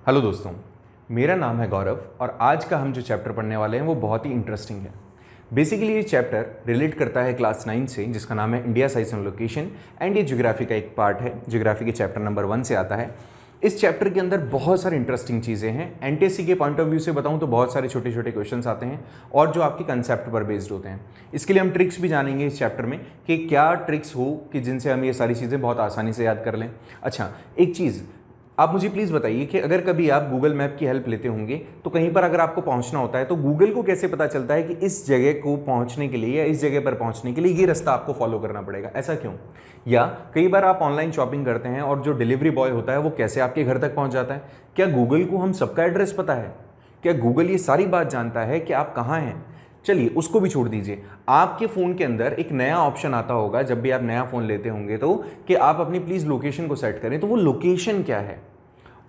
Hello दोस्तों, मेरा नाम है गौरव और आज का हम जो चैप्टर पढ़ने वाले हैं वो बहुत ही इंटरेस्टिंग है। बेसिकली ये चैप्टर रिलेट करता है क्लास 9 से, जिसका नाम है India size and location, and ये ज्योग्राफी का एक पार्ट है। ज्योग्राफी के चैप्टर नंबर 1 से आता है। इस चैप्टर के अंदर बहुत सारी इंटरेस्टिंग चीज़ें हैं। एनटीएससी के पॉइंट ऑफ व्यू से बताऊं तो बहुत सारे छोटे छोटे क्वेश्चंस आते हैं और जो आपके कंसेप्ट पर बेस्ड होते हैं। इसके लिए हम ट्रिक्स भी जानेंगे इस चैप्टर में कि क्या ट्रिक्स हो कि जिनसे हम ये सारी चीज़ें बहुत आसानी से याद कर लें। अच्छा, एक चीज़ आप मुझे प्लीज़ बताइए कि अगर कभी आप गूगल मैप की हेल्प लेते होंगे तो कहीं पर अगर आपको पहुंचना होता है तो गूगल को कैसे पता चलता है कि इस जगह को पहुंचने के लिए या इस जगह पर पहुंचने के लिए ये रास्ता आपको फॉलो करना पड़ेगा, ऐसा क्यों? या कई बार आप ऑनलाइन शॉपिंग करते हैं और जो डिलीवरी बॉय होता है वो कैसे आपके घर तक पहुंच जाता है? क्या गूगल को हम सबका एड्रेस पता है? क्या गूगल ये सारी बात जानता है कि आप कहाँ हैं? चलिए उसको भी छोड़ दीजिए। आपके फ़ोन के अंदर एक नया ऑप्शन आता होगा जब भी आप नया फ़ोन लेते होंगे तो कि आप अपनी प्लीज़ लोकेशन को सेट करें। तो वो लोकेशन क्या है,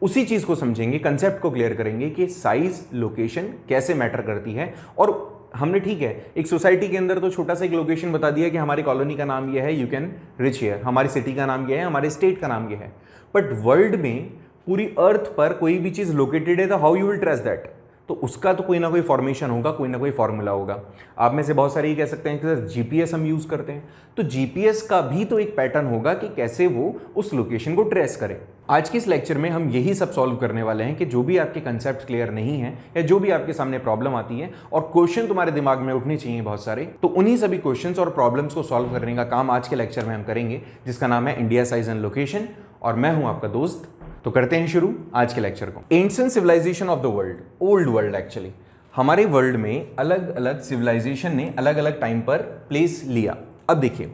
उसी चीज़ को समझेंगे, कंसेप्ट को क्लियर करेंगे कि साइज लोकेशन कैसे मैटर करती है। और हमने ठीक है एक सोसाइटी के अंदर तो छोटा सा एक लोकेशन बता दिया कि हमारी कॉलोनी का नाम ये है, यू कैन रिच हियर, हमारी सिटी का नाम ये है, हमारे स्टेट का नाम ये है। बट वर्ल्ड में पूरी अर्थ पर कोई भी चीज़ लोकेटेड है तो how you will trace that? तो उसका तो कोई ना कोई फॉर्मेशन होगा, कोई ना कोई फॉर्मूला होगा। आप में से बहुत सारे ये कह सकते हैं कि सर जीपीएस हम यूज़ करते हैं, तो जीपीएस का भी तो एक पैटर्न होगा कि कैसे वो उस लोकेशन को ट्रेस करे। आज के इस लेक्चर में हम यही सब सॉल्व करने वाले हैं कि जो भी आपके कंसेप्ट क्लियर नहीं है या जो भी आपके सामने प्रॉब्लम आती है और क्वेश्चन तुम्हारे दिमाग में उठने चाहिए बहुत सारे, तो उन्हीं सभी क्वेश्चंस और प्रॉब्लम्स को सॉल्व करने का काम आज के लेक्चर में हम करेंगे, जिसका नाम है इंडिया साइज एंड लोकेशन। और मैं हूं आपका दोस्त। तो करते हैं शुरू आज के लेक्चर को। Ancient civilization of the world, old world actually. हमारे वर्ल्ड में अलग अलग सिविलाइजेशन ने अलग अलग टाइम पर प्लेस लिया। अब देखिए,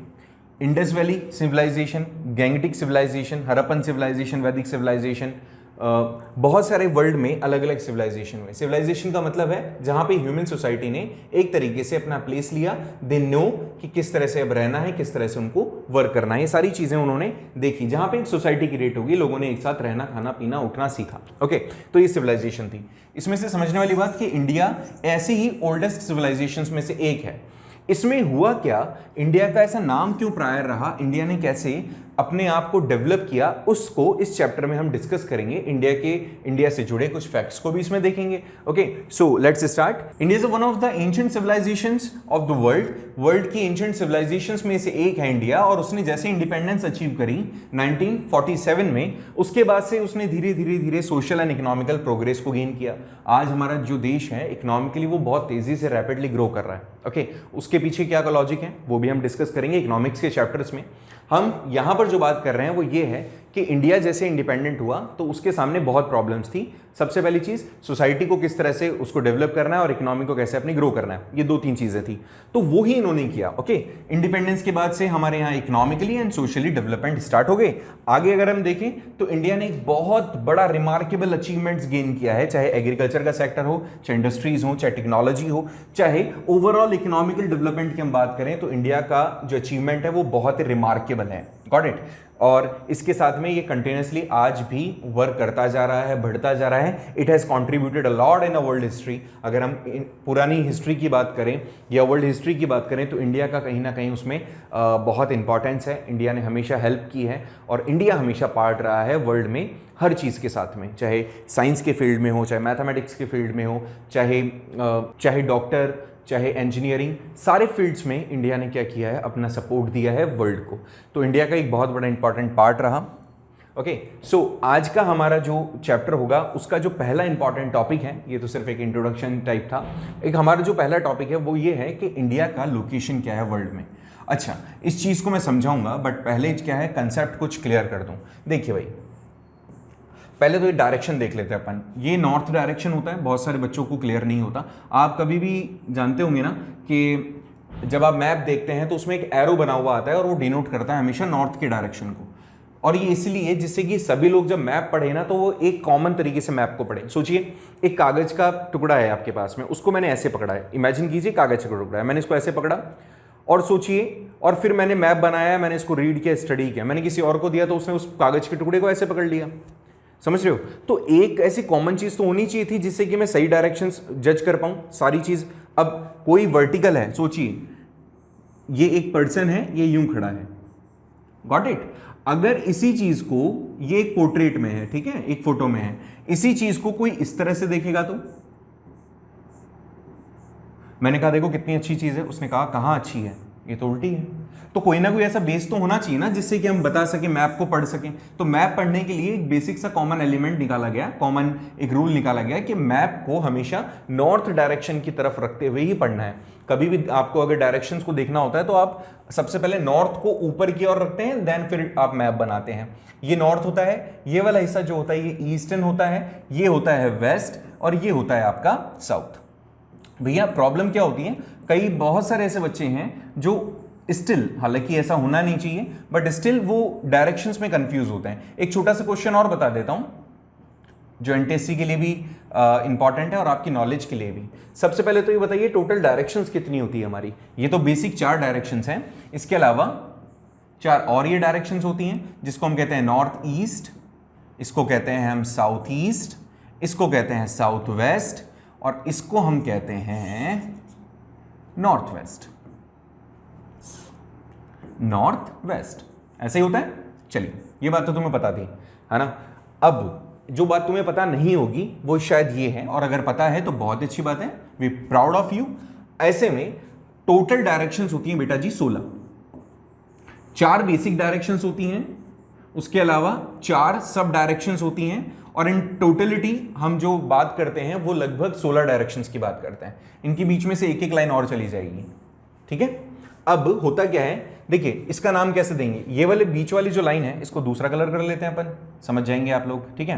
Indus valley civilization, Gangetic civilization, Harappan civilization, Vedic civilization, बहुत सारे वर्ल्ड में अलग अलग सिविलाइजेशन हुए। सिविलाइजेशन का मतलब है जहां पे ह्यूमन सोसाइटी ने एक तरीके से अपना प्लेस लिया। दे नो कि किस तरह से अब रहना है, किस तरह से उनको वर्क करना है, ये सारी चीजें उन्होंने देखी। जहां पे एक सोसाइटी क्रिएट होगी, लोगों ने एक साथ रहना, खाना पीना, उठना सीखा। ओके, तो ये सिविलाइजेशन थी। इसमें से समझने वाली बात कि इंडिया ऐसे ही ओल्डेस्ट सिविलाइजेशंस में से एक है। इसमें हुआ क्या, इंडिया का ऐसा नाम क्यों प्रायर रहा, इंडिया ने कैसे अपने आप को डेवलप किया, उसको इस चैप्टर में हम डिस्कस करेंगे। इंडिया से जुड़े कुछ फैक्ट्स को भी इसमें देखेंगे। Okay, so let's start. India is one of the ancient civilizations of the world. World की एंशिएंट सिविलाइजेशंस में से एक है इंडिया। और उसने जैसे इंडिपेंडेंस अचीव करी 1947 में, उसके बाद से उसने धीरे धीरे धीरे सोशल एंड इकोनॉमिकल प्रोग्रेस को गेन किया। आज हमारा जो देश है इकोनॉमिकली वो बहुत तेजी से रैपिडली ग्रो कर रहा है। ओके, उसके पीछे क्या लॉजिक है वो भी हम डिस्कस करेंगे इकोनॉमिक्स के चैप्टर्स में। हम यहां पर जो बात कर रहे हैं वो ये है कि इंडिया जैसे इंडिपेंडेंट हुआ तो उसके सामने बहुत प्रॉब्लम्स थी। सबसे पहली चीज, सोसाइटी को किस तरह से उसको डेवलप करना है और इकोनॉमी को कैसे अपनी ग्रो करना है, ये 2-3 चीजें थी। तो वो ही इन्होंने किया। ओके, इंडिपेंडेंस के बाद से हमारे यहाँ economically and socially development start हो गए। आगे अगर हम देखें तो इंडिया ने एक बहुत बड़ा रिमार्केबल अचीवमेंट्स गेन किया है, चाहे एग्रीकल्चर का सेक्टर हो, चाहे इंडस्ट्रीज हो, चाहे टेक्नोलॉजी हो, चाहे ओवरऑल इकोनॉमिकल डेवलपमेंट की हम बात करें तो इंडिया का जो अचीवमेंट है वो बहुत ही रिमार्केबल है। Got it? और इसके साथ में ये कंटिन्यूसली आज भी वर्क करता जा रहा है, बढ़ता जा रहा है। It has contributed a lot in a world history. अगर हम पुरानी हिस्ट्री की बात करें या वर्ल्ड हिस्ट्री की बात करें तो इंडिया का कहीं ना कहीं उसमें बहुत इंपॉर्टेंस है। इंडिया ने हमेशा हेल्प की है और इंडिया हमेशा पार्ट रहा है वर्ल्ड में हर चीज़ के साथ में, चाहे साइंस के फील्ड में हो, चाहे मैथमेटिक्स के फील्ड में हो, चाहे डॉक्टर, चाहे इंजीनियरिंग, सारे फील्ड्स में इंडिया ने क्या किया है, अपना सपोर्ट दिया है वर्ल्ड को। तो इंडिया का एक बहुत बड़ा इंपॉर्टेंट पार्ट रहा। ओके, सो आज का हमारा जो चैप्टर होगा उसका जो पहला इंपॉर्टेंट टॉपिक है, ये तो सिर्फ एक इंट्रोडक्शन टाइप था, एक हमारा जो पहला टॉपिक है वो ये है कि इंडिया का लोकेशन क्या है वर्ल्ड में। अच्छा, इस चीज़ को मैं समझाऊंगा बट पहले क्या है कंसेप्ट कुछ क्लियर कर दूं। देखिए भाई, पहले तो ये डायरेक्शन देख लेते हैं अपन। ये नॉर्थ डायरेक्शन होता है, बहुत सारे बच्चों को क्लियर नहीं होता। आप कभी भी जानते होंगे ना कि जब आप मैप देखते हैं तो उसमें एक एरो बना हुआ आता है और वो डिनोट करता है हमेशा नॉर्थ के डायरेक्शन को। और ये इसलिए जिससे कि सभी लोग जब मैप पढ़े ना तो वो एक कॉमन तरीके से मैप को पढ़े। सोचिए, एक कागज का टुकड़ा है आपके पास में, उसको मैंने ऐसे पकड़ा है। इमेजिन कीजिए कागज का टुकड़ा है, मैंने इसको ऐसे पकड़ा और सोचिए, और फिर मैंने मैप बनाया, मैंने इसको रीड किया, स्टडी किया, मैंने किसी और को दिया तो उसने उस कागज के टुकड़े को ऐसे पकड़ लिया। समझ रहे हो? तो एक ऐसी कॉमन चीज तो होनी चाहिए थी जिससे कि मैं सही डायरेक्शंस जज कर पाऊं सारी चीज। अब कोई वर्टिकल है, सोचिए ये एक पर्सन है, ये यूं खड़ा है। Got it? अगर इसी चीज को, ये एक पोर्ट्रेट में है, ठीक है, एक फोटो में है, इसी चीज को कोई इस तरह से देखेगा तो मैंने कहा देखो कितनी अच्छी चीज है, उसने कहा कहां अच्छी है, ये तो उल्टी है। तो कोई ना कोई ऐसा बेस तो होना चाहिए ना जिससे कि हम बता सकें, मैप को पढ़ सकें। तो मैप पढ़ने के लिए एक बेसिक सा कॉमन एलिमेंट निकाला गया, कॉमन एक रूल निकाला गया कि मैप को हमेशा नॉर्थ डायरेक्शन की तरफ रखते हुए ही पढ़ना है। कभी भी आपको अगर डायरेक्शंस को देखना होता है तो आप सबसे पहले नॉर्थ को ऊपर की ओर रखते हैं, देन फिर आप मैप बनाते हैं। ये नॉर्थ होता है, ये वाला हिस्सा जो होता है ये ईस्टर्न होता है, ये होता है वेस्ट, और ये होता है आपका साउथ। भैया प्रॉब्लम क्या होती है, कई बहुत सारे ऐसे बच्चे हैं जो स्टिल, हालांकि ऐसा होना नहीं चाहिए, बट स्टिल वो डायरेक्शंस में कंफ्यूज होते हैं। एक छोटा सा क्वेश्चन और बता देता हूं जो एनटीएससी के लिए भी इंपॉर्टेंट है और आपकी नॉलेज के लिए भी। सबसे पहले तो ये बताइए टोटल डायरेक्शंस कितनी होती है हमारी। ये तो बेसिक 4 डायरेक्शंस हैं, इसके अलावा 4 और ये डायरेक्शंस होती हैं जिसको हम कहते हैं नॉर्थ ईस्ट, इसको कहते हैं हम साउथ ईस्ट, इसको कहते हैं साउथ वेस्ट, और इसको हम कहते हैं नॉर्थ वेस्ट। नॉर्थ वेस्ट ऐसे ही होता है। चलिए ये बात तो तुम्हें पता थी, है ना। अब जो बात तुम्हें पता नहीं होगी वो शायद ये है, और अगर पता है तो बहुत अच्छी बात है, वी प्राउड ऑफ यू। ऐसे में टोटल डायरेक्शंस होती हैं बेटा जी 16। 4 बेसिक डायरेक्शंस होती हैं, उसके अलावा 4 सब डायरेक्शंस होती हैं, और इन टोटलिटी हम जो बात करते हैं वो लगभग 16 डायरेक्शंस की बात करते हैं। इनके बीच में से एक एक लाइन और चली जाएगी, ठीक है। अब होता क्या है, देखिए इसका नाम कैसे देंगे, ये वाले बीच वाली जो लाइन है इसको दूसरा कलर कर लेते हैं अपन, समझ जाएंगे आप लोग, ठीक है।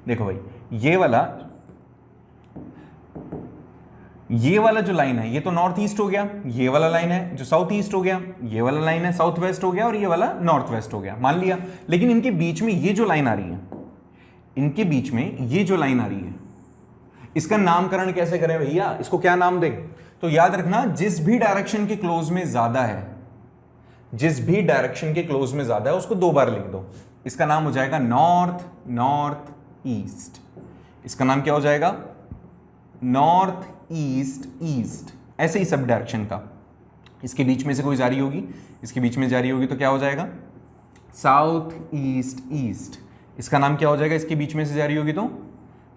देखो भाई ये वाला जो लाइन है ये तो नॉर्थ ईस्ट हो गया, ये वाला लाइन है जो साउथ ईस्ट हो गया, ये वाला लाइन है साउथ वेस्ट हो गया, और ये वाला नॉर्थ वेस्ट हो गया, मान लिया। लेकिन इनके बीच में ये जो लाइन आ रही है, इनके बीच में ये जो लाइन आ रही है, इसका नामकरण कैसे करें भैया, इसको क्या नाम दें। तो याद रखना जिस भी डायरेक्शन के क्लोज में ज्यादा है, जिस भी डायरेक्शन के क्लोज में ज्यादा है उसको 2 बार लिख दो। इसका नाम हो जाएगा नॉर्थ नॉर्थ ईस्ट, इसका नाम क्या हो जाएगा नॉर्थ ईस्ट ईस्ट, ऐसे ही सब डायरेक्शन का। इसके बीच में से कोई जारी होगी, इसके बीच में जारी होगी तो क्या हो जाएगा साउथ ईस्ट ईस्ट, इसका नाम क्या हो जाएगा इसके बीच में से जारी होगी तो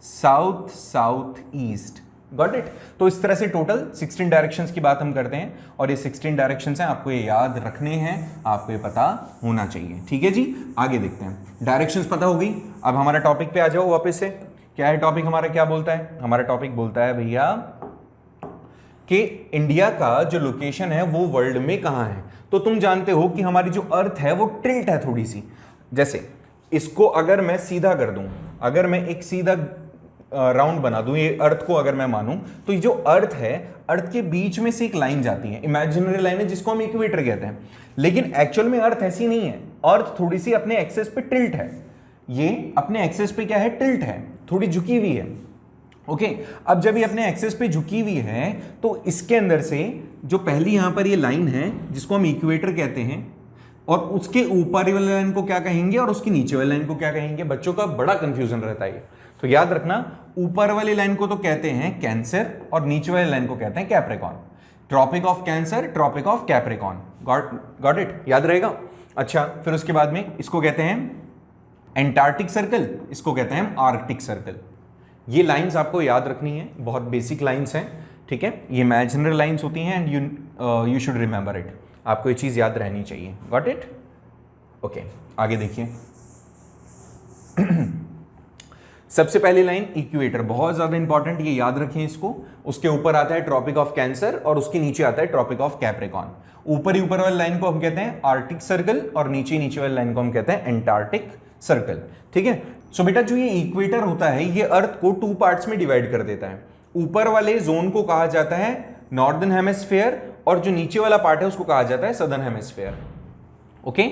south south east. Got it. तो इस तरह से टोटल 16 डायरेक्शंस की बात हम करते हैं, और ये 16 डायरेक्शंस हैं, आपको ये याद रखने हैं, आपको ये पता होना चाहिए, ठीक है जी। आगे देखते हैं, डायरेक्शंस पता हो गई। अब हमारा टॉपिक पे आ जाओ वापस से। क्या है टॉपिक हमारा, क्या बोलता है हमारा टॉपिक, बोलता है भैया कि इंडिया का जो लोकेशन है वो वर्ल्ड में कहाँ है। तो तुम जानते हो कि हमारी जो अर्थ है वो टिल्ट है थोड़ी सी, जैसे इसको अगर मैं सीधा कर दूं, अगर मैं एक सीधा राउंड बना दूं, ये अर्थ को अगर मैं मानूं, तो ये जो अर्थ है, अर्थ के बीच में से एक लाइन जाती है, इमेजिनरी लाइन है जिसको हम इक्वेटर कहते हैं। लेकिन एक्चुअल में अर्थ ऐसी नहीं है, अर्थ थोड़ी सी अपने एक्सेस पे टिल्ट है, ये अपने एक्सेस पे क्या है टिल्ट है, थोड़ी झुकी हुई है। ओके अब जब ये अपने एक्सेस पे झुकी हुई है तो इसके अंदर से जो पहली यहां पर ये लाइन है जिसको हम इक्वेटर कहते हैं, और उसके ऊपर वाली लाइन को क्या कहेंगे और उसके नीचे वाली लाइन को क्या कहेंगे, बच्चों का बड़ा कंफ्यूजन रहता है। तो याद रखना ऊपर वाली लाइन को तो कहते हैं कैंसर और नीचे वाली लाइन को कहते हैं Capricorn. Tropic of Cancer, Tropic of Capricorn, got it, याद रहेगा। अच्छा फिर उसके बाद में इसको कहते हैं एंटार्क्टिक सर्कल, इसको कहते हैं आर्कटिक सर्कल। ये लाइंस आपको याद रखनी है, बहुत बेसिक लाइंस हैं, ठीक है। ये इमेजिनरी लाइंस होती हैं and you should remember it, आपको ये चीज याद रहनी चाहिए। Got it, okay. आगे देखिए सबसे पहली लाइन इक्वेटर, बहुत ज्यादा इंपॉर्टेंट, ये याद रखें इसको। उसके ऊपर आता है ट्रॉपिक ऑफ कैंसर और उसके नीचे आता है ट्रॉपिक ऑफ कैप्रिकॉर्न। ऊपर ही ऊपर वाली लाइन को हम कहते हैं आर्कटिक सर्कल और नीचे नीचे वाली लाइन को हम कहते हैं एंटार्क्टिक सर्कल, ठीक है। सो बेटा जो ये इक्वेटर होता है ये अर्थ को 2 पार्ट्स में डिवाइड कर देता है। ऊपर वाले जोन को कहा जाता है नॉर्दर्न हेमिस्फीयर और जो नीचे वाला पार्ट है उसको कहा जाता है सदर्न हेमिस्फीयर। ओके,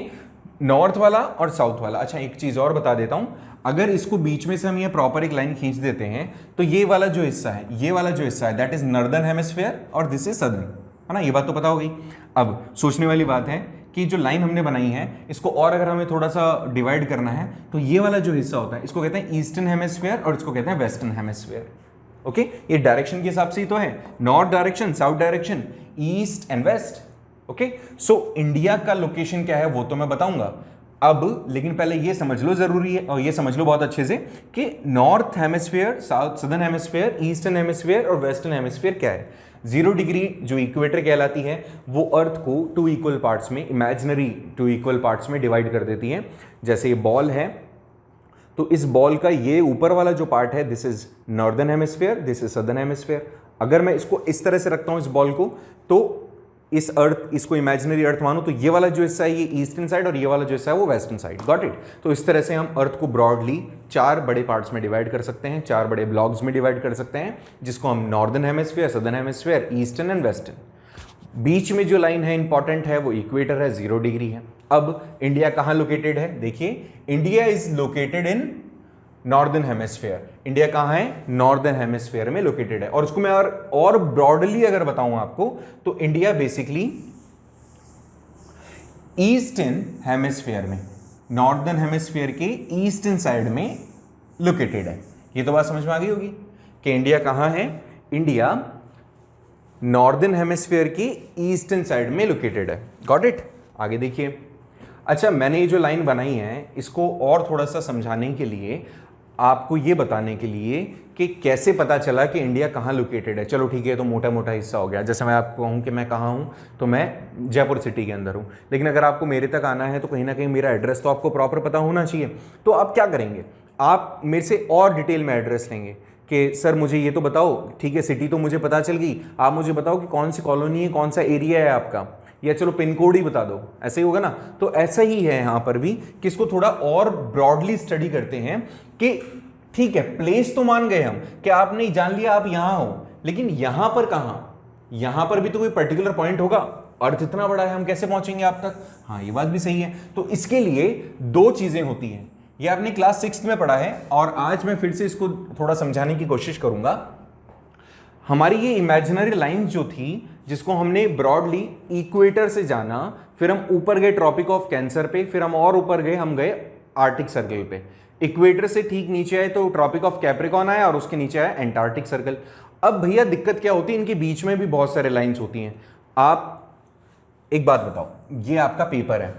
नॉर्थ वाला और साउथ वाला। अच्छा एक चीज और बता देता हूं, अगर इसको बीच में से हम ये प्रॉपर एक लाइन खींच देते हैं तो ये वाला जो हिस्सा है, ये वाला जो हिस्सा है दैट इज नॉर्दर्न हेमिस्फीयर और दिस इज सदर्न, है ना। ये बात तो पता हो गई। अब सोचने वाली बात है कि जो लाइन हमने बनाई है इसको और अगर हमें थोड़ा सा डिवाइड करना है तो ये वाला जो हिस्सा होता है इसको कहते हैं ईस्टर्न हेमिस्फीयर और इसको कहते हैं वेस्टर्न हेमिस्फीयर। ओके, ये डायरेक्शन के हिसाब से ही तो है, north direction, south direction, east and west. Okay, so India का लोकेशन क्या है वो तो मैं बताऊंगा। अब लेकिन पहले ये समझ लो, जरूरी है और ये समझ लो बहुत अच्छे से कि north hemisphere, south southern hemisphere, eastern hemisphere और वेस्टर्न हेमिस्फीयर क्या है। 0 डिग्री जो इक्वेटर कहलाती है वो अर्थ को 2 इक्वल पार्ट्स में, इमेजिनरी 2 इक्वल पार्ट्स में डिवाइड कर देती है। जैसे ये बॉल है तो इस बॉल का ये ऊपर वाला जो पार्ट है this is northern hemisphere, this is southern hemisphere. अगर मैं इसको इस तरह से रखता हूं इस बॉल को, तो इस अर्थ, इसको इमेजिनरी अर्थ मानो तो ये वाला जो हिस्सा है ये ईस्टर्न साइड और ये वाला जो हिस्सा है वो वेस्टर्न साइड। Got it. तो इस तरह से हम अर्थ को ब्रॉडली 4 बड़े पार्ट्स में डिवाइड कर सकते हैं, 4 बड़े ब्लॉक्स में डिवाइड कर सकते हैं, जिसको हम northern hemisphere, southern hemisphere, eastern and western. बीच में जो लाइन है इंपॉर्टेंट है, वो इक्वेटर है, 0 डिग्री है। अब इंडिया कहाँ लोकेटेड है? देखिए, India is located in northern hemisphere. India कहाँ है? नॉर्दर्न हेमिस्फीयर में लोकेटेड है। और उसको मैं और ब्रॉडली अगर बताऊं आपको तो इंडिया बेसिकली ईस्टर्न हेमिस्फीयर में, नॉर्दर्न हेमिस्फीयर के ईस्टर्न साइड में लोकेटेड है। ये तो बात समझ में आ गई होगी कि इंडिया कहाँ है। इंडिया नॉर्दर्न हेमिस्फीयर की ईस्टर्न साइड में लोकेटेड है। Got it. आगे देखिए। अच्छा, मैंने ये जो लाइन बनाई है इसको और थोड़ा सा समझाने के लिए, आपको ये बताने के लिए कि कैसे पता चला कि इंडिया कहाँ लोकेटेड है। चलो ठीक है, तो मोटा मोटा हिस्सा हो गया। जैसे मैं आपको कहूँ कि मैं कहाँ हूँ, तो मैं जयपुर सिटी के अंदर हूँ, लेकिन अगर आपको मेरे तक आना है तो कहीं ना कहीं मेरा एड्रेस तो आपको प्रॉपर पता होना चाहिए। तो आप क्या करेंगे, आप मेरे से और डिटेल में एड्रेस लेंगे कि सर मुझे ये तो बताओ, ठीक है सिटी तो मुझे पता चल गई, आप मुझे बताओ कि कौन सी कॉलोनी है, कौन सा एरिया है आपका, या चलो पिन कोड ही बता दो। ऐसे ही होगा ना। तो ऐसा ही है यहाँ पर भी कि इसको थोड़ा और ब्रॉडली स्टडी करते हैं कि ठीक है, प्लेस तो मान गए हम कि आपने जान लिया आप यहां हो, लेकिन यहां पर कहां, यहां पर भी तो कोई पर्टिकुलर पॉइंट होगा। अर्थ इतना बड़ा है, हम कैसे पहुंचेंगे आप तक? हाँ, ये बात भी सही है। तो इसके लिए 2 चीजें होती हैं। ये आपने क्लास 6 में पढ़ा है और आज मैं फिर से इसको थोड़ा समझाने की कोशिश करूंगा। हमारी ये इमेजिनरी लाइन जो थी, जिसको हमने ब्रॉडली इक्वेटर से जाना, फिर हम ऊपर गए ट्रॉपिक ऑफ कैंसर पे, फिर हम और ऊपर गए, हम गए आर्टिक सर्कल पे। इक्वेटर से ठीक नीचे आए तो ट्रॉपिक ऑफ कैप्रिकॉर्न आया और उसके नीचे आया एंटार्क्टिक सर्कल। अब भैया दिक्कत क्या होती है, इनके बीच में भी बहुत सारे लाइंस होती हैं। आप एक बात बताओ, ये आपका पेपर है,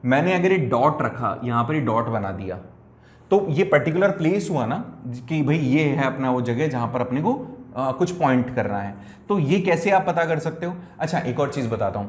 मैंने अगर एक डॉट रखा, यहां पर डॉट बना दिया, तो ये पर्टिकुलर प्लेस हुआ ना कि भाई ये है अपना वो जगह जहां पर अपने को कुछ पॉइंट करना है। तो ये कैसे आप पता कर सकते हो? अच्छा, एक और चीज बताता हूं।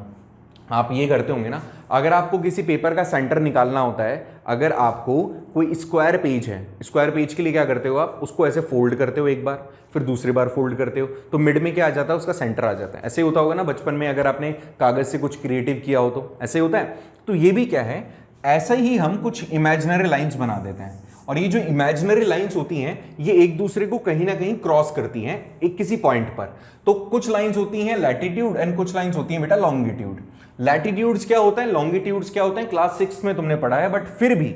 आप ये करते होंगे ना, अगर आपको किसी पेपर का सेंटर निकालना होता है, अगर आपको कोई स्क्वायर पेज है, स्क्वायर पेज के लिए क्या करते हो आप? उसको ऐसे फोल्ड करते हो एक बार, फिर दूसरी बार फोल्ड करते हो, तो मिड में क्या आ जाता है? उसका सेंटर आ जाता है। ऐसे होता होगा ना बचपन में, अगर आपने कागज से कुछ क्रिएटिव किया हो तो ऐसे होता है। तो ये भी क्या है, ऐसा ही हम कुछ इमेजिनरी लाइंस बना देते हैं। और ये जो इमेजिनरी लाइंस होती हैं, ये एक दूसरे को कहीं ना कहीं क्रॉस करती हैं एक किसी पॉइंट पर। तो कुछ लाइंस होती हैं लैटिट्यूड एंड कुछ लाइंस होती हैं बेटा लॉन्गिट्यूड। लैटिट्यूड्स क्या होता है, लॉन्गिट्यूड्स क्या होता है, क्लास 6 में तुमने पढ़ा है, बट फिर भी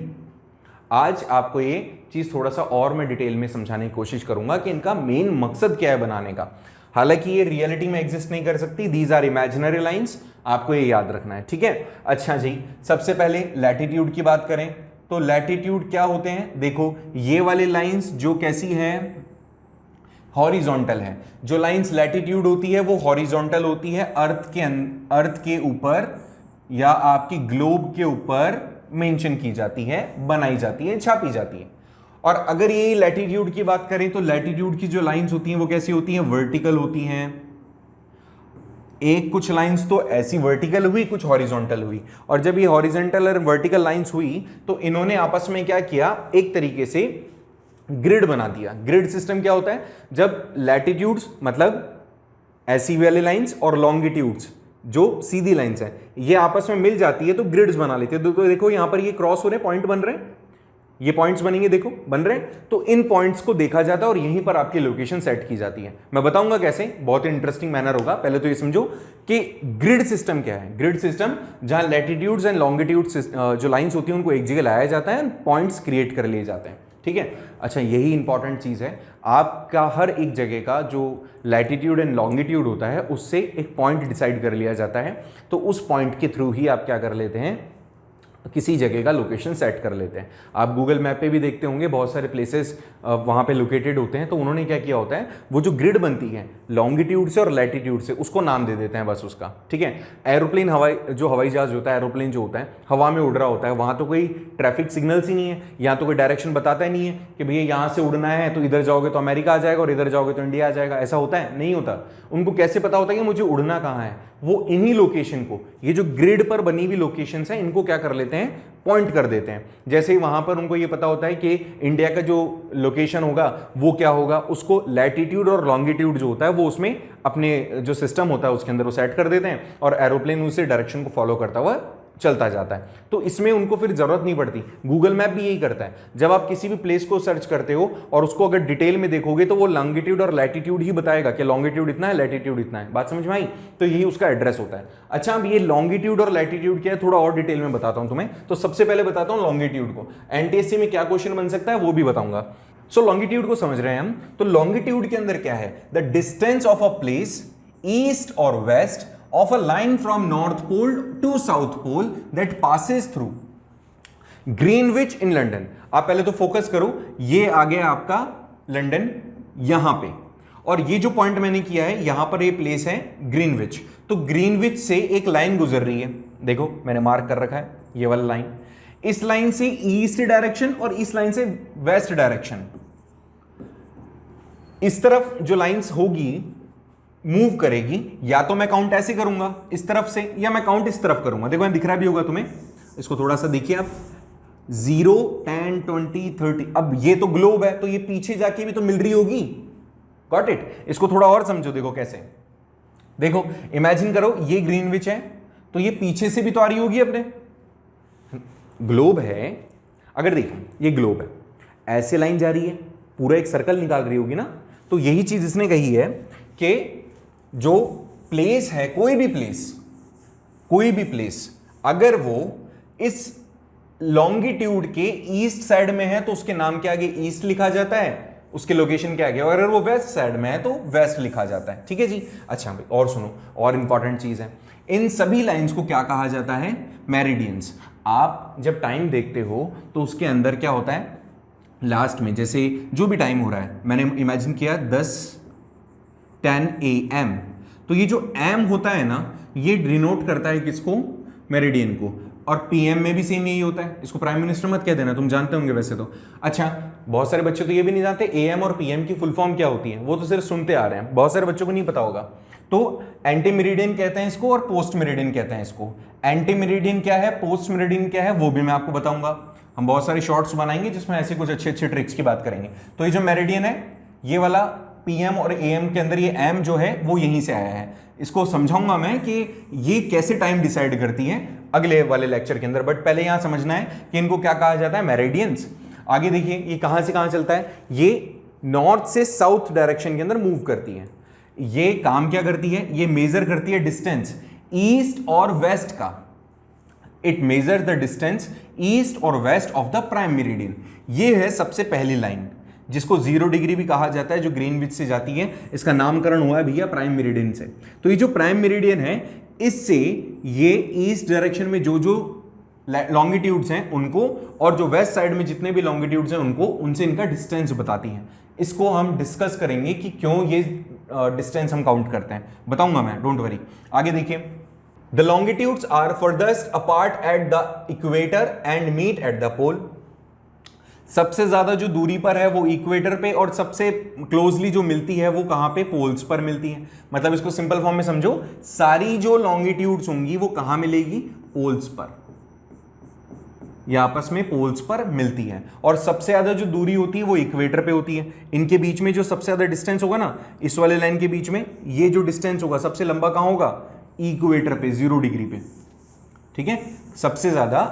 आज आपको ये चीज थोड़ा सा और मैं डिटेल में समझाने की कोशिश करूंगा कि इनका मेन मकसद क्या है बनाने का। हालांकि ये रियलिटी में एग्जिस्ट नहीं कर सकती, दीज आर इमेजिनरी लाइंस, आपको ये याद रखना है, ठीक है। अच्छा जी, सबसे पहले लैटिट्यूड की बात करें तो लैटिट्यूड क्या होते हैं? देखो, ये वाले लाइंस जो कैसी हैं, हॉरिजॉन्टल है। जो लाइंस लैटिट्यूड होती है वो हॉरिजॉन्टल होती है, अर्थ के ऊपर या आपकी ग्लोब के ऊपर मेंशन की जाती है, बनाई जाती है, छापी जाती है। और अगर ये लैटिट्यूड की बात करें तो लैटिट्यूड की जो लाइंस होती हैं वो कैसी होती हैं? वर्टिकल होती हैं। एक कुछ लाइंस तो ऐसी वर्टिकल हुई, कुछ हॉरिजॉन्टल हुई। और जब ये हॉरिजॉन्टल और वर्टिकल लाइंस हुई तो इन्होंने आपस में क्या किया, एक तरीके से ग्रिड बना दिया। ग्रिड सिस्टम क्या होता है? जब लैटिट्यूड्स मतलब ऐसी वाली लाइंस और लॉन्गिट्यूड्स जो सीधी लाइंस है, ये आपस में मिल जाती है तो ग्रिड्स बना लेते हैं। तो देखो यहां पर ये क्रॉस हो रहे, पॉइंट बन रहे हैं, ये पॉइंट्स बनेंगे, देखो बन रहे हैं। तो इन पॉइंट्स को देखा जाता है और यहीं पर आपकी लोकेशन सेट की जाती है। मैं बताऊंगा कैसे, बहुत इंटरेस्टिंग मैनर होगा। पहले तो ये समझो कि ग्रिड सिस्टम क्या है। ग्रिड सिस्टम जहां लैटिट्यूड्स एंड लॉन्गिट्यूड्स जो लाइंस होती हैं उनको एक जगह लाया जाता है, पॉइंट्स क्रिएट कर लिए जाते हैं, ठीक है। अच्छा, यही इंपॉर्टेंट चीज है, आपका हर एक जगह का जो लैटिट्यूड एंड लॉन्गिट्यूड होता है उससे एक पॉइंट डिसाइड कर लिया जाता है। तो उस पॉइंट के थ्रू ही आप क्या कर लेते हैं, किसी जगह का लोकेशन सेट कर लेते हैं। आप गूगल मैप पे भी देखते होंगे बहुत सारे प्लेसेस वहाँ पे लोकेटेड होते हैं, तो उन्होंने क्या किया होता है, वो जो ग्रिड बनती है लॉन्गिट्यूड से और लैटिट्यूड से, उसको नाम दे देते हैं बस उसका, ठीक है। एरोप्लेन हवाई जहाज होता है, एरोप्लेन जो होता है हवा में उड़ रहा होता है, वहाँ तो कोई ट्रैफिक सिग्नल्स ही नहीं है, यहाँ तो कोई डायरेक्शन बताता ही नहीं है कि भैया यहाँ से उड़ना है तो इधर जाओगे तो अमेरिका आ जाएगा और इधर जाओगे तो इंडिया आ जाएगा, ऐसा होता है? नहीं होता। उनको कैसे पता होता है कि मुझे उड़ना कहाँ है? वो इन्हीं लोकेशन को, ये जो ग्रिड पर बनी हुई लोकेशंस हैं, इनको क्या कर लेते हैं, पॉइंट कर देते हैं। जैसे ही वहां पर उनको ये पता होता है कि इंडिया का जो लोकेशन होगा वो क्या होगा, उसको लैटिट्यूड और लॉन्गिट्यूड जो होता है वो उसमें अपने जो सिस्टम होता है उसके अंदर वो सेट कर देते हैं और एरोप्लेन उसे डायरेक्शन को फॉलो करता हुआ चलता जाता है। तो इसमें उनको फिर जरूरत नहीं पड़ती। गूगल मैप भी यही करता है, जब आप किसी भी प्लेस को सर्च करते हो और उसको अगर डिटेल में देखोगे तो वो लॉन्गिट्यूड और लैटिट्यूड ही बताएगा कि लॉन्गिट्यूड इतना है, लैटिट्यूड इतना है। बात समझ में आई? तो यही उसका एड्रेस होता है। अच्छा, अब ये लॉन्गिट्यूड और लैटिट्यूड क्या है थोड़ा और डिटेल में बताता हूं तुम्हें। तो सबसे पहले बताता हूं लॉन्गिट्यूड को, एनटीएससी में क्या क्वेश्चन बन सकता है वो भी बताऊंगा। सो लॉन्गिट्यूड को समझ रहे हैं हम। तो लॉन्गिट्यूड के अंदर क्या है, the distance of a place east और waste of a line from north pole to south pole that passes through Greenwich in London। आप पहले तो फोकस करो, ये आ गया आपका लंदन यहां पे, और ये जो पॉइंट मैंने किया है यहां पर ये प्लेस है ग्रीनविच। तो ग्रीनविच से एक लाइन गुजर रही है, देखो मैंने मार्क कर रखा है ये वाला लाइन। इस लाइन से ईस्ट डायरेक्शन और इस लाइन से वेस्ट डायरेक्शन, इस तरफ जो लाइंस होगी मूव करेगी, या तो मैं काउंट ऐसे करूंगा इस तरफ से, या मैं काउंट इस तरफ करूंगा। देखो यहां दिख रहा भी होगा तुम्हें, इसको थोड़ा सा देखिए आप, 0 10 20 30। अब ये तो ग्लोब है तो ये पीछे जाके भी तो मिल रही होगी। Got it? इसको थोड़ा और समझो, देखो कैसे, देखो इमेजिन करो ये ग्रीनविच है तो ये पीछे से भी तो आ रही होगी अपने, ग्लोब है। अगर देखो ये ग्लोब है, ऐसे लाइन जा रही है, पूरा एक सर्कल निकाल रही होगी ना। तो यही चीज इसने कही है कि जो प्लेस है, कोई भी प्लेस अगर वो इस लॉन्गिट्यूड के ईस्ट साइड में है तो उसके नाम के आगे ईस्ट लिखा जाता है, उसके लोकेशन के आगे, और अगर वो वेस्ट साइड में है तो वेस्ट लिखा जाता है। ठीक है जी। अच्छा भाई और सुनो, और इंपॉर्टेंट चीज है, इन सभी लाइंस को क्या कहा जाता है, मेरिडियंस। आप जब टाइम देखते हो तो उसके अंदर क्या होता है, लास्ट में जैसे जो भी टाइम हो रहा है, मैंने इमेजिन किया 10 AM, तो ये जो एम होता है ना, ये डिनोट करता है किसको, मेरिडियन को। और पीएम में भी सेम यही होता है। इसको प्राइम मिनिस्टर मत कह देना, तुम जानते होंगे वैसे तो। अच्छा, बहुत सारे बच्चे तो ये भी नहीं जानते एएम और पीएम की फुल फॉर्म क्या होती है, वो तो सिर्फ सुनते आ रहे हैं, बहुत सारे बच्चों को नहीं पता होगा। तो एंटी मेरिडियन कहते हैं इसको और पोस्ट मेरिडियन कहते हैं इसको। एंटी मेरिडियन क्या है, पोस्ट मेरिडियन क्या है, वो भी मैं आपको बताऊंगा। हम बहुत सारे शॉर्ट्स बनाएंगे जिसमें ऐसे कुछ अच्छे अच्छे ट्रिक्स की बात करेंगे। तो ये जो मेरिडियन है, ये वाला पीएम और एएम के अंदर ये एम जो है वो यहीं से आया है। इसको समझाऊंगा मैं कि ये कैसे टाइम डिसाइड करती है अगले वाले लेक्चर के अंदर, बट पहले यहां समझना है कि इनको क्या कहा जाता है, मेरिडियंस। आगे देखिए ये कहां से कहां चलता है, ये नॉर्थ से साउथ डायरेक्शन के अंदर मूव करती है। ये काम क्या करती है, ये मेजर करती है डिस्टेंस ईस्ट और वेस्ट का। It measure the distance east और west of the prime meridian. ये है सबसे पहली लाइन जिसको 0 डिग्री भी कहा जाता है, जो ग्रीनविच से जाती है। इसका नामकरण हुआ है भैया प्राइम मेरिडियन से। तो ये जो प्राइम मेरिडियन है, इससे ये ईस्ट डायरेक्शन में जो जो लॉन्गिट्यूड्स हैं उनको, और जो वेस्ट साइड में जितने भी लॉन्गिट्यूड्स हैं उनको, उनसे इनका डिस्टेंस बताती हैं। इसको हम डिस्कस करेंगे कि क्यों ये डिस्टेंस हम काउंट करते हैं, बताऊंगा मैं, डोंट वरी। आगे देखिए, the longitudes are farthest apart at the equator and meet at the pole. सबसे ज्यादा जो दूरी पर है वो इक्वेटर पे, और सबसे क्लोजली जो मिलती है वो कहां पे, पोल्स पर मिलती है। मतलब इसको सिंपल फॉर्म में समझो, सारी जो लॉन्गिट्यूड्स होंगी वो कहां मिलेगी, पोल्स पर, ये आपस में पोल्स पर मिलती है। और सबसे ज्यादा जो दूरी होती है वो इक्वेटर पे होती है। इनके बीच में जो सबसे ज्यादा डिस्टेंस होगा ना, इस वाले लाइन के बीच में ये जो डिस्टेंस होगा सबसे लंबा कहां होगा, इक्वेटर पे, 0 डिग्री पे। ठीक है, सबसे ज्यादा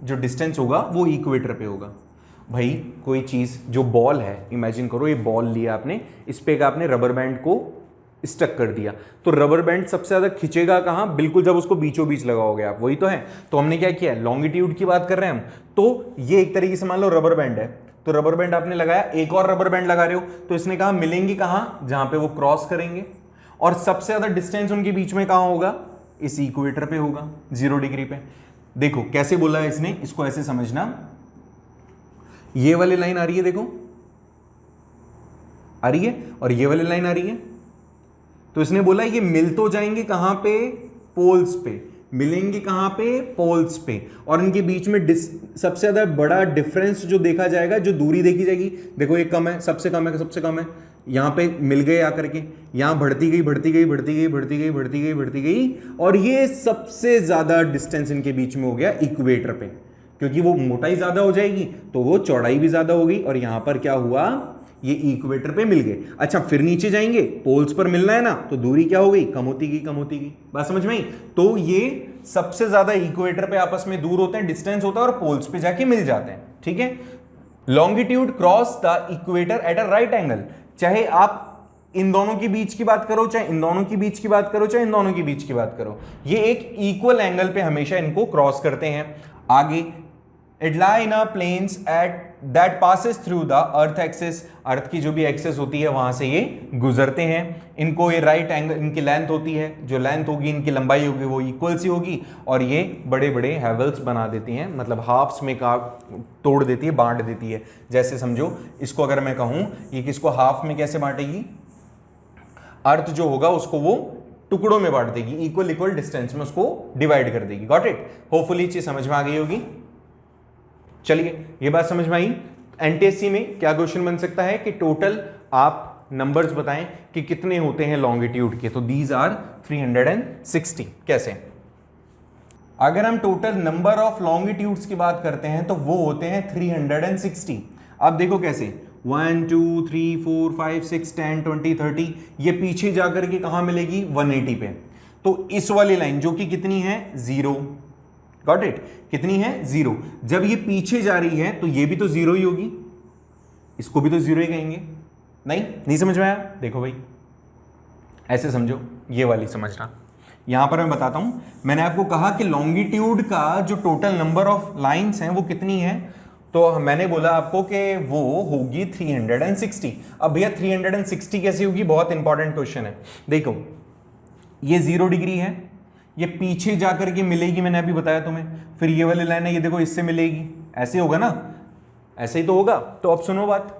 जो डिस्टेंस होगा वो इक्वेटर पे होगा। भाई कोई चीज जो बॉल है, इमेजिन करो ये बॉल लिया आपने, इस पे आपने रबर बैंड को स्टक कर दिया, तो रबर बैंड सबसे ज्यादा खिंचेगा कहां, बिल्कुल जब उसको बीचों बीच लगाओगे आप, वही तो है। तो हमने क्या किया, लॉन्गिट्यूड की बात कर रहे हैं हम। तो ये एक तरीके से मान लो रबर बैंड है, तो रबर बैंड आपने लगाया, एक और रबर बैंड लगा रहे हो, तो इसने कहा मिलेंगे कहां, जहां पे वो क्रॉस करेंगे। और सबसे ज्यादा डिस्टेंस उनके बीच में कहां होगा, इस इक्वेटर पे होगा, 0 डिग्री पे। देखो कैसे बोला है इसने, इसको ऐसे समझना, ये वाली लाइन आ रही है, देखो आ रही है, और ये वाली लाइन आ रही है, तो इसने बोला ये मिल तो जाएंगे कहां पे, पोल्स पे, मिलेंगे कहां पे, पोल्स पे, और इनके बीच में सबसे ज्यादा बड़ा डिफरेंस जो देखा जाएगा, जो दूरी देखी जाएगी, देखो ये कम है, सबसे कम है, सबसे कम है, यहां पे मिल गए आकर के, यहां बढ़ती गई बढ़ती गई बढ़ती गई बढ़ती गई बढ़ती गई बढ़ती गई, और ये सबसे ज्यादा डिस्टेंस इनके बीच में हो गया इक्वेटर पे, क्योंकि वो मोटाई ज्यादा हो जाएगी तो वो चौड़ाई भी ज्यादा होगी, और यहां पर क्या हुआ, ये इक्वेटर पे मिल गए। अच्छा फिर नीचे जाएंगे, पोल्स पर मिलना है ना, तो दूरी क्या हो गई, कम होती गई, कम होती गई, बात समझ में आई। तो ये सबसे ज्यादा इक्वेटर पे आपस में दूर होते हैं, डिस्टेंस होता है, और पोल्स पे जाके मिल जाते हैं, ठीक है। Longitude cross the equator at a right angle, चाहे आप इन दोनों के बीच की बात करो, चाहे इन दोनों के बीच की बात करो, चाहे इन दोनों के बीच की बात करो, ये एक इक्वल एंगल पे हमेशा इनको क्रॉस करते हैं। आगे, it lie in a planes at that passes through the earth axis, earth की जो भी एक्सिस होती है वहां से ये गुजरते हैं। इनको ये राइट एंगल, इनकी लेंथ होती है, जो लेंथ होगी इनकी लंबाई होगी वो इक्वल सी होगी, और ये बड़े बड़े हैवल्स बना देती हैं, मतलब हाफ्स में का तोड़ देती है, बांट देती है। जैसे समझो इसको अगर मैं कहूं ये किसको हाफ में कैसे बांटेगी, अर्थ जो होगा उसको वो टुकड़ों में बांट देगी, इक्वल इक्वल डिस्टेंस में उसको डिवाइड कर देगी। गॉट इट, होपफुली चीज समझ में आ गई होगी। चलिए ये बात समझ में आई। एनटीएससी में क्या क्वेश्चन बन सकता है कि टोटल आप नंबर्स बताएं कि कितने होते हैं लॉन्गिट्यूड के, तो दीज आर 360। कैसे, अगर हम टोटल नंबर ऑफ लॉन्गिट्यूड्स की बात करते हैं तो वो होते हैं 360। अब देखो कैसे, 1 2 3 4 5 6 10 20 30, ये पीछे जाकर के कहां मिलेगी, 180 पे। तो इस वाली लाइन जो कि कितनी है, 0, गॉट इट, कितनी है, 0। जब ये पीछे जा रही है तो ये भी तो 0 ही होगी, इसको भी तो 0 ही कहेंगे। नहीं समझ में आया, देखो भाई ऐसे समझो, ये वाली समझना। यहां पर मैं बताता हूं, मैंने आपको कहा कि लॉन्गिट्यूड का जो टोटल नंबर ऑफ लाइंस हैं वो कितनी है, तो मैंने बोला आपको कि वो होगी 360। अब भैया 360 कैसे होगी, बहुत इंपॉर्टेंट क्वेश्चन है। देखो ये 0 डिग्री है, ये पीछे जाकर के मिलेगी, मैंने अभी बताया तुम्हें, फिर ये वाली लाइन है, ये देखो इससे मिलेगी, ऐसे होगा ना, ऐसे ही तो होगा। तो अब सुनो बात,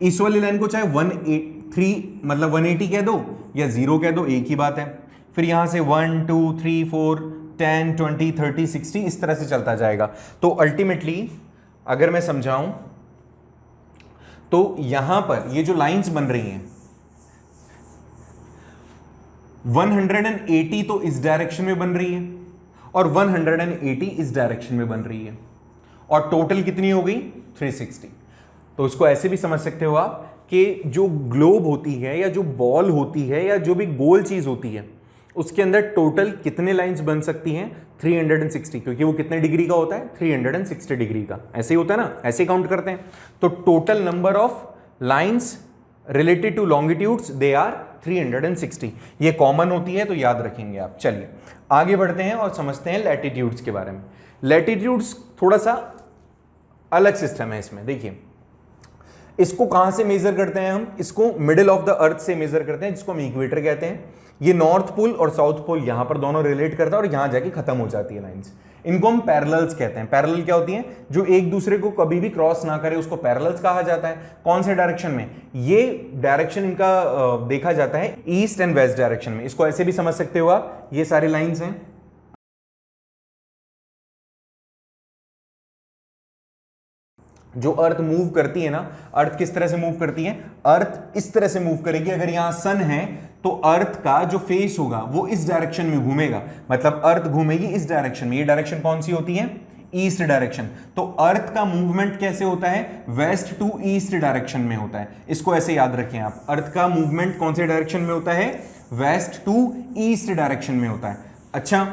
इस वाली लाइन को चाहे 183 मतलब 180 कह दो या 0 कह दो, एक ही बात है। फिर यहां से 1 2 3 4 10 20 30 60 इस तरह से चलता जाएगा। तो अल्टीमेटली अगर मैं समझाऊं तो यहां पर ये जो लाइंस बन रही हैं 180 तो इस डायरेक्शन में बन रही है और 180 इस डायरेक्शन में बन रही है, और टोटल कितनी हो गई, 360। तो इसको ऐसे भी समझ सकते हो आप कि जो ग्लोब होती है या जो बॉल होती है या जो भी गोल चीज होती है उसके अंदर टोटल कितने लाइंस बन सकती हैं, 360, क्योंकि वो कितने डिग्री का होता है, 360 डिग्री का, ऐसे ही होता है ना, ऐसे काउंट करते हैं। तो total number of lines related to longitudes they are 360। ये कॉमन होती है तो याद रखेंगे आप। चलिए आगे बढ़ते हैं और समझते हैं लैटिट्यूड्स के बारे में। लैटिट्यूड्स थोड़ा सा अलग सिस्टम है इसमें। देखिए इसको कहां से मेजर करते हैं हम, इसको मिडिल ऑफ द अर्थ से मेजर करते हैं, जिसको हम इक्वेटर कहते हैं। ये नॉर्थ पोल और साउथ पोल यहां पर दोनों रिलेट करता है और यहां जाके खत्म हो जाती है लाइंस। इनको हम पैरेलल्स कहते हैं। पैरेलल क्या होती हैं, जो एक दूसरे को कभी भी क्रॉस ना करे, उसको पैरेलल्स कहा जाता है। कौन से डायरेक्शन में, ये डायरेक्शन इनका देखा जाता है ईस्ट एंड वेस्ट डायरेक्शन में। इसको ऐसे भी समझ सकते हो आप, ये सारी लाइंस हैं, जो अर्थ मूव करती है ना, अर्थ किस तरह से मूव करती है, अर्थ इस तरह से मूव करेगी। अगर यहां सन है तो अर्थ का जो फेस होगा वो इस डायरेक्शन में घूमेगा, मतलब अर्थ घूमेगी इस डायरेक्शन में। ये डायरेक्शन कौन सी होती है, ईस्ट डायरेक्शन। तो अर्थ का मूवमेंट कैसे होता है, वेस्ट टू ईस्ट डायरेक्शन में होता है। इसको ऐसे याद रखें आप, अर्थ का मूवमेंट कौन से डायरेक्शन में होता है, वेस्ट टू ईस्ट डायरेक्शन में होता है। अच्छा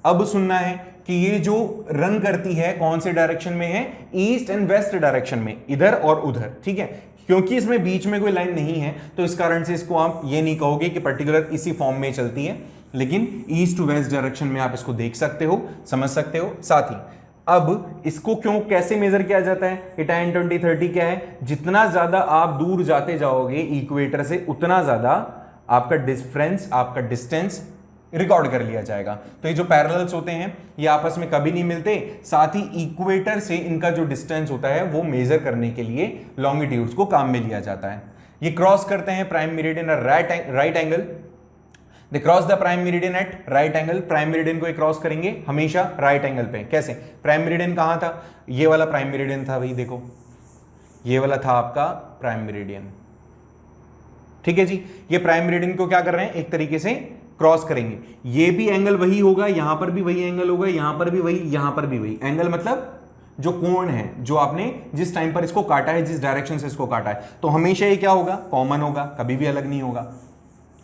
अब सुनना है कि ये जो रन करती है कौन से डायरेक्शन में है, ईस्ट एंड वेस्ट डायरेक्शन में, इधर और उधर, ठीक है। क्योंकि इसमें बीच में कोई लाइन नहीं है तो इस कारण से इसको आप ये नहीं कहोगे कि पर्टिकुलर इसी फॉर्म में चलती है, लेकिन ईस्ट टू वेस्ट डायरेक्शन में आप इसको देख सकते हो, समझ सकते हो। साथ ही अब इसको क्यों कैसे मेजर किया जाता है, 10 20 30 क्या है, जितना ज्यादा आप दूर जाते जाओगे इक्वेटर से उतना ज्यादा आपका डिफरेंस, आपका डिस्टेंस रिकॉर्ड कर लिया जाएगा। तो ये जो पैरेलल्स होते हैं ये आपस में कभी नहीं मिलते, साथ ही इक्वेटर से इनका जो डिस्टेंस होता है वो मेजर करने के लिए लॉन्गिट्यूड्स को काम में लिया जाता है। ये क्रॉस करते हैं prime meridian right angle, they cross the prime meridian at right angle. Prime meridian को क्रॉस करेंगे हमेशा राइट एंगल पे। कैसे? प्राइम मेरिडियन कहां था? ये वाला प्राइम मेरिडियन था भाई, देखो ये वाला था आपका प्राइम मेरिडियन, ठीक है जी। ये प्राइम मेरिडियन को क्या कर रहे हैं, एक तरीके से क्रॉस करेंगे। ये भी एंगल वही होगा, यहां पर भी वही एंगल होगा, यहां पर भी वही, यहां पर भी वही एंगल, मतलब जो कोण है जो आपने जिस टाइम पर इसको काटा है, जिस डायरेक्शन से इसको काटा है, तो हमेशा ये क्या होगा, कॉमन होगा, कभी भी अलग नहीं होगा।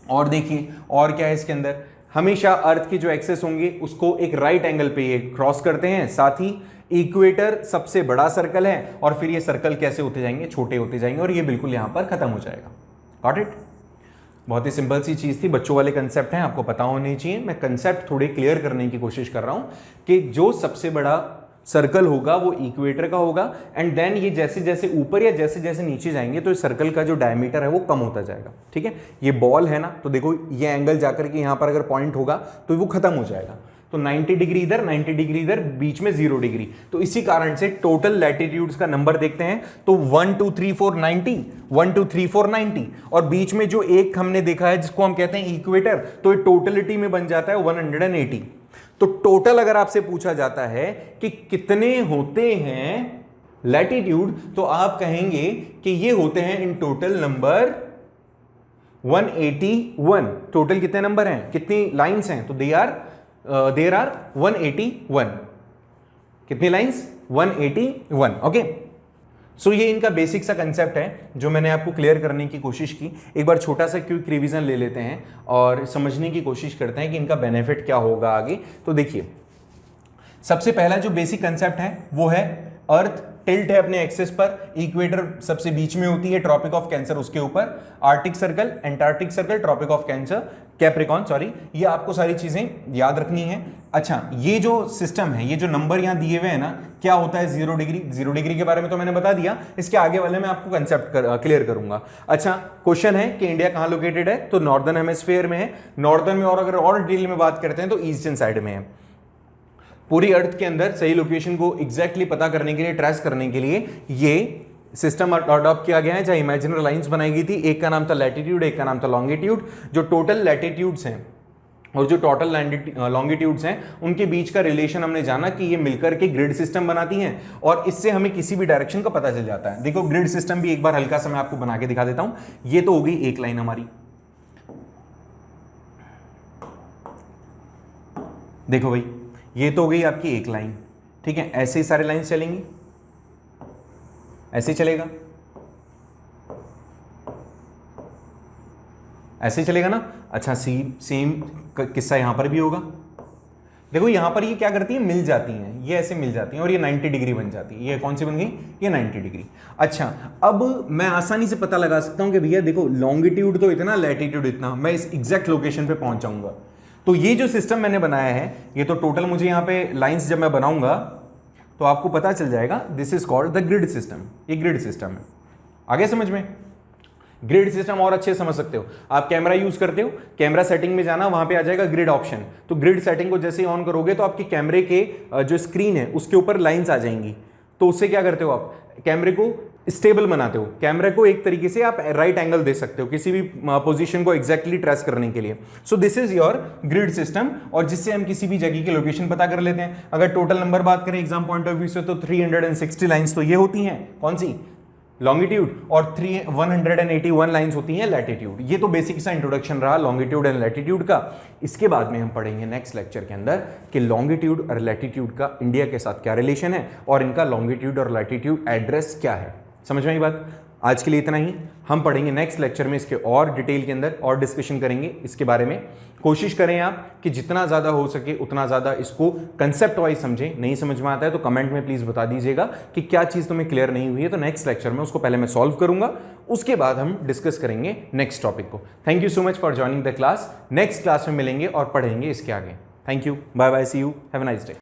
और देखिए और क्या है इसके अंदर, हमेशा अर्थ के जो एक्सेस होंगे उसको एक राइट एंगल पे ये क्रॉस करते हैं। साथ ही इक्वेटर सबसे बड़ा सर्कल है और फिर ये सर्कल कैसे होते जाएंगे, छोटे होते जाएंगे और ये बिल्कुल यहां पर खत्म हो जाएगा। Got it? बहुत ही सिंपल सी चीज थी, बच्चों वाले कंसेप्ट हैं, आपको पता होने चाहिए। मैं कंसेप्ट थोड़े क्लियर करने की कोशिश कर रहा हूं कि जो सबसे बड़ा सर्कल होगा वो इक्वेटर का होगा, एंड देन ये जैसे जैसे ऊपर या जैसे जैसे नीचे जाएंगे तो इस सर्कल का जो डायमीटर है वो कम होता जाएगा, ठीक है। ये बॉल है ना, तो देखो ये एंगल जाकर के यहां पर अगर पॉइंट होगा तो वो खत्म हो जाएगा। तो 90 डिग्री इधर, 90 डिग्री इधर, बीच में 0 डिग्री। तो इसी कारण से टोटल लैटिट्यूड्स का नंबर देखते हैं तो 1 2 3 4 90, 1 2 3 4 90, और बीच में जो एक हमने देखा है जिसको हम कहते हैं इक्वेटर, तो ये टोटलिटी में बन जाता है 180। तो टोटल अगर आपसे पूछा जाता है कि कितने होते हैं लैटिट्यूड, तो आप कहेंगे कि ये होते हैं इन टोटल नंबर 181। टोटल कितने नंबर हैं, कितनी लाइंस हैं, तो देयर आर 181। कितनी लाइंस? 181। ओके, सो ये इनका बेसिक सा कंसेप्ट है जो मैंने आपको क्लियर करने की कोशिश की। एक बार छोटा सा क्विक रिवीजन ले लेते हैं और समझने की कोशिश करते हैं कि इनका बेनिफिट क्या होगा आगे। तो देखिए, सबसे पहला जो बेसिक कंसेप्ट है वो है अर्थ टिल्ट है अपने एक्सेस पर, इक्वेटर सबसे बीच में होती है, ट्रॉपिक ऑफ कैंसर उसके ऊपर, Arctic circle, Antarctic circle, Tropic of Cancer, Capricorn, sorry, ये आपको सारी चीजें याद रखनी है। अच्छा, ये जो सिस्टम है, ये जो नंबर यहां दिए हुए हैं ना, क्या होता है 0 डिग्री। 0 डिग्री के बारे में तो मैंने बता दिया, इसके आगे वाले में आपको कंसेप्ट क्लियर करूंगा। अच्छा, क्वेश्चन है कि इंडिया कहां लोकेटेड है, तो नॉर्दर्न हेमिस्फीयर में है। नॉर्दर्न में, और अगर और डिटेल में बात करते हैं तो ईस्टर्न साइड में है। पूरी अर्थ के अंदर सही लोकेशन को एग्जैक्टली पता करने के लिए, ट्रेस करने के लिए ये सिस्टम अडॉप्ट किया गया है, जहां इमेजिनरी लाइंस बनाई गई थी। एक का नाम था लैटिट्यूड, एक का नाम था लॉन्गिट्यूड। जो टोटल लैटिट्यूड्स हैं और जो टोटल लॉन्गिट्यूड्स हैं उनके बीच का रिलेशन हमने जाना कि ये मिलकर के ग्रिड सिस्टम बनाती हैं, और इससे हमें किसी भी डायरेक्शन का पता चल जाता है। देखो ग्रिड सिस्टम भी एक बार हल्का सा मैं आपको बना के दिखा देता हूं। ये तो हो गई एक लाइन हमारी, देखो भाई, ये तो हो गई आपकी एक लाइन, ठीक है। ऐसे ही सारे लाइन चलेंगी, ऐसे चलेगा, ऐसे चलेगा ना। अच्छा, सेम किस्सा यहां पर भी होगा। देखो यहां पर ये क्या करती है, मिल जाती हैं, ये ऐसे मिल जाती हैं और ये 90 डिग्री बन जाती है। ये कौन सी बन गई, ये 90 डिग्री। अच्छा, अब मैं आसानी से पता लगा सकता हूं कि भैया देखो लॉन्गिट्यूड तो इतना, लैटिट्यूड इतना, मैं इस एग्जैक्ट लोकेशन पे पहुंच जाऊंगा। तो ये जो सिस्टम मैंने बनाया है, ये तो टोटल मुझे यहां पे लाइंस जब मैं बनाऊंगा तो आपको पता चल जाएगा, this is called the grid system. ये ग्रिड सिस्टम है। आगे समझ में? ग्रिड सिस्टम और अच्छे समझ सकते हो, आप कैमरा यूज करते हो, कैमरा सेटिंग में जाना, वहां पे आ जाएगा ग्रिड ऑप्शन। तो ग्रिड सेटिंग को जैसे ही ऑन करोगे तो आपके कैमरे के जो स्क्रीन है उसके ऊपर लाइंस आ जाएंगी। तो उससे क्या करते हो, आप कैमरे को स्टेबल बनाते हो, कैमरे को एक तरीके से आप राइट एंगल दे सकते हो किसी भी पोजीशन को एग्जैक्टली ट्रेस करने के लिए। So this is your grid system, और जिससे हम किसी भी जगह की लोकेशन पता कर लेते हैं। अगर टोटल नंबर बात करें एग्जाम पॉइंट ऑफ व्यू से, तो 360 लाइंस तो ये होती हैं, कौन सी, लॉन्गिट्यूड, और 181 लाइंस होती हैं लैटिट्यूड। ये तो बेसिक सा इंट्रोडक्शन रहा लॉन्गिट्यूड एंड लैटिट्यूड का। इसके बाद में हम पढ़ेंगे नेक्स्ट लेक्चर के अंदर कि लॉन्गिट्यूड और लैटिट्यूड का इंडिया के साथ क्या रिलेशन है और इनका लॉन्गिट्यूड और लैटिट्यूड एड्रेस क्या है। समझ में आई बात? आज के लिए इतना ही। हम पढ़ेंगे नेक्स्ट लेक्चर में इसके और डिटेल के अंदर और डिस्कशन करेंगे इसके बारे में। कोशिश करें आप कि जितना ज़्यादा हो सके उतना ज़्यादा इसको कंसेप्ट वाइज समझें। नहीं समझ में आता है तो कमेंट में प्लीज़ बता दीजिएगा कि क्या चीज़ तुम्हें क्लियर नहीं हुई है, तो नेक्स्ट लेक्चर में उसको पहले मैं सॉल्व करूंगा, उसके बाद हम डिस्कस करेंगे नेक्स्ट टॉपिक को। Thank you so much for joining the class. Next class में मिलेंगे और पढ़ेंगे इसके आगे। Thank you, bye bye, see you, have a nice day.